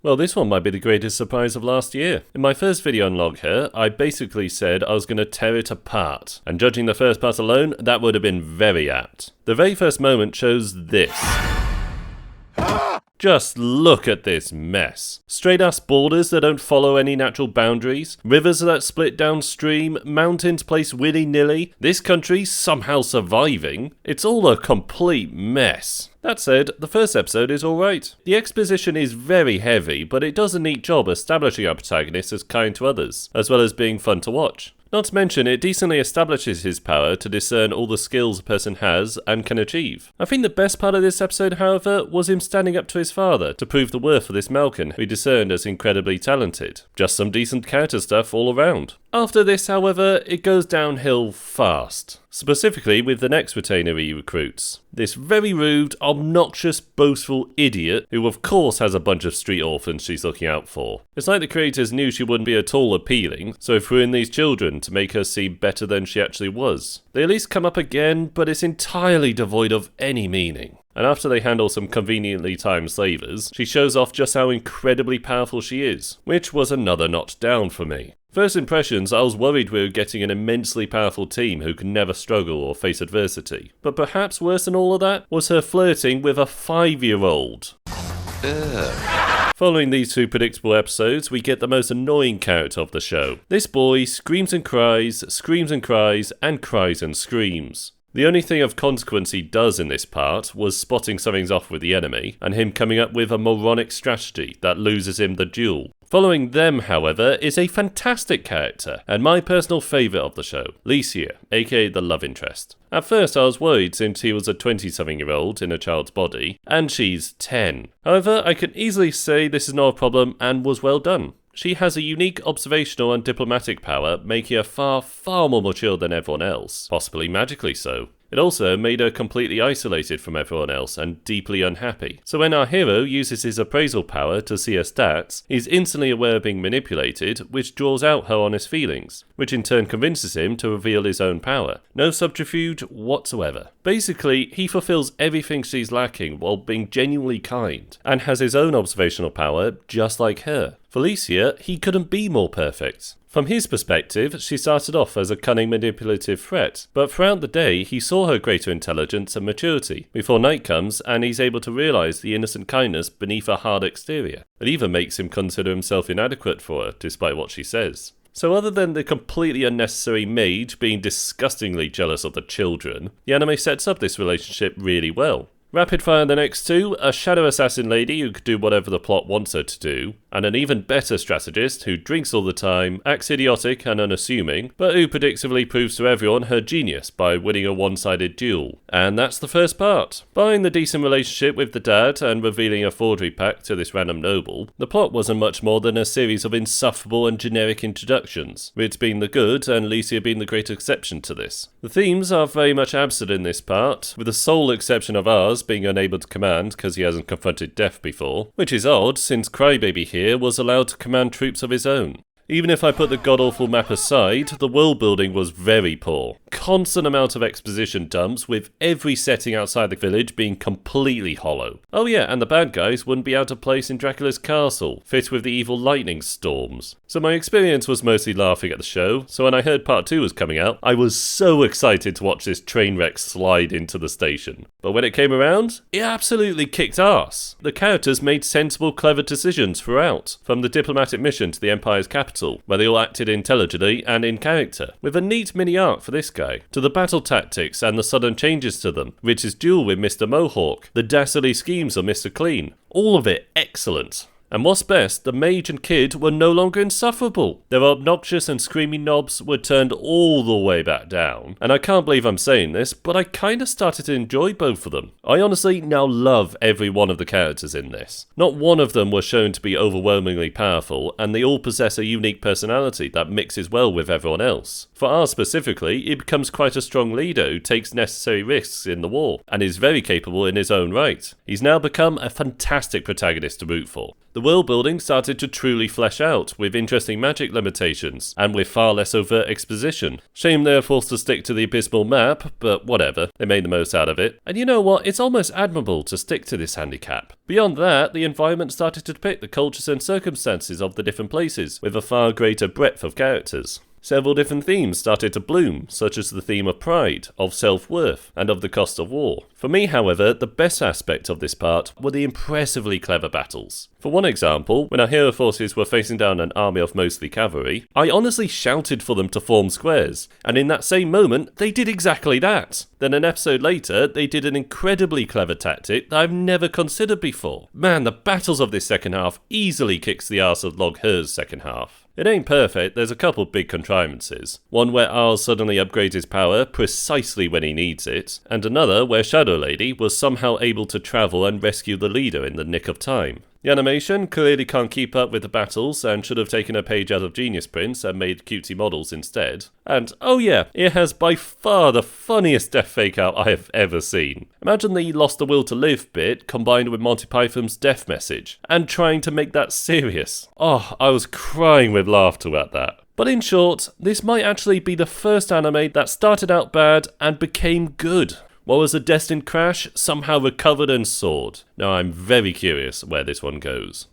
Well, this one might be the greatest surprise of last year. In my first video on Log Her, I basically said I was going to tear it apart, and judging the first part alone, that would have been very apt. The very first moment shows this. Just look at this mess. Straight-ass borders that don't follow any natural boundaries, rivers that split downstream, mountains placed willy-nilly, this country somehow surviving. It's all a complete mess. That said, the first episode is alright. The exposition is very heavy, but it does a neat job establishing our protagonist as kind to others, as well as being fun to watch. Not to mention, it decently establishes his power to discern all the skills a person has and can achieve. I think the best part of this episode, however, was him standing up to his father to prove the worth of this Malkin, who he discerned as incredibly talented. Just some decent character stuff all around. After this, however, it goes downhill fast. Specifically with the next retainer he recruits. This very rude, obnoxious, boastful idiot who of course has a bunch of street orphans she's looking out for. It's like the creators knew she wouldn't be at all appealing, so threw in these children to make her seem better than she actually was. They at least come up again, but it's entirely devoid of any meaning. And after they handle some conveniently timed slavers, she shows off just how incredibly powerful she is, which was another notch down for me. First impressions, I was worried we were getting an immensely powerful team who could never struggle or face adversity. But perhaps worse than all of that was her flirting with a 5-year-old. Following these two predictable episodes, we get the most annoying character of the show. This boy screams and cries, and cries and screams. The only thing of consequence he does in this part was spotting something's off with the enemy, and him coming up with a moronic strategy that loses him the duel. Following them, however, is a fantastic character, and my personal favourite of the show, Licia, aka the love interest. At first I was worried since he was a 20-something-year-old in a child's body, and she's 10. However, I can easily say this is not a problem and was well done. She has a unique observational and diplomatic power, making her far more mature than everyone else, possibly magically so. It also made her completely isolated from everyone else and deeply unhappy. So when our hero uses his appraisal power to see her stats, he's instantly aware of being manipulated, which draws out her honest feelings, which in turn convinces him to reveal his own power. No subterfuge whatsoever. Basically, he fulfills everything she's lacking while being genuinely kind, and has his own observational power just like her. For Licia, he couldn't be more perfect. From his perspective, she started off as a cunning manipulative threat, but throughout the day he saw her greater intelligence and maturity, before night comes and he's able to realise the innocent kindness beneath her hard exterior. It even makes him consider himself inadequate for her, despite what she says. So other than the completely unnecessary mage being disgustingly jealous of the children, the anime sets up this relationship really well. Rapid fire the next two, a shadow assassin lady who could do whatever the plot wants her to do, and an even better strategist who drinks all the time, acts idiotic and unassuming, but who predictably proves to everyone her genius by winning a one-sided duel. And that's the first part. Barring the decent relationship with the dad and revealing a forgery pact to this random noble, the plot wasn't much more than a series of insufferable and generic introductions, Ritz being the good and Licia being the great exception to this. The themes are very much absent in this part, with the sole exception of ours being unable to command because he hasn't confronted death before, which is odd since Crybaby here was allowed to command troops of his own. Even if I put the god-awful map aside, the world building was very poor. Constant amount of exposition dumps, with every setting outside the village being completely hollow. Oh yeah, and the bad guys wouldn't be out of place in Dracula's castle, fit with the evil lightning storms. So my experience was mostly laughing at the show, so when I heard part 2 was coming out, I was so excited to watch this train wreck slide into the station. But when it came around, it absolutely kicked ass. The characters made sensible, clever decisions throughout, from the diplomatic mission to the Empire's capital, where they all acted intelligently and in character, with a neat mini-arc for this guy, to the battle tactics and the sudden changes to them, Rich's duel with Mr. Mohawk, the dastardly schemes of Mr. Clean. All of it excellent. And what's best, the mage and kid were no longer insufferable. Their obnoxious and screaming knobs were turned all the way back down. And I can't believe I'm saying this, but I kinda started to enjoy both of them. I honestly now love every one of the characters in this. Not one of them was shown to be overwhelmingly powerful, and they all possess a unique personality that mixes well with everyone else. For R specifically, he becomes quite a strong leader who takes necessary risks in the war, and is very capable in his own right. He's now become a fantastic protagonist to root for. The world building started to truly flesh out, with interesting magic limitations, and with far less overt exposition. Shame they were forced to stick to the abysmal map, but whatever, they made the most out of it. And you know what, it's almost admirable to stick to this handicap. Beyond that, the environment started to depict the cultures and circumstances of the different places, with a far greater breadth of characters. Several different themes started to bloom, such as the theme of pride, of self-worth, and of the cost of war. For me, however, the best aspect of this part were the impressively clever battles. For one example, when our hero forces were facing down an army of mostly cavalry, I honestly shouted for them to form squares, and in that same moment, they did exactly that. Then an episode later, they did an incredibly clever tactic that I've never considered before. Man, the battles of this second half easily kicks the arse of Log Her's second half. It ain't perfect, there's a couple big contrivances. One where Arl suddenly upgrades his power precisely when he needs it, and another where Shadow Lady was somehow able to travel and rescue the leader in the nick of time. The animation clearly can't keep up with the battles and should have taken a page out of Genius Prints and made cutesy models instead. And oh yeah, it has by far the funniest death fake out I have ever seen. Imagine the lost the will to live bit combined with Monty Python's death message, and trying to make that serious. Oh, I was crying with laughter at that. But in short, this might actually be the first anime that started out bad and became good. What was a destined crash somehow recovered and soared. Now I'm very curious where this one goes.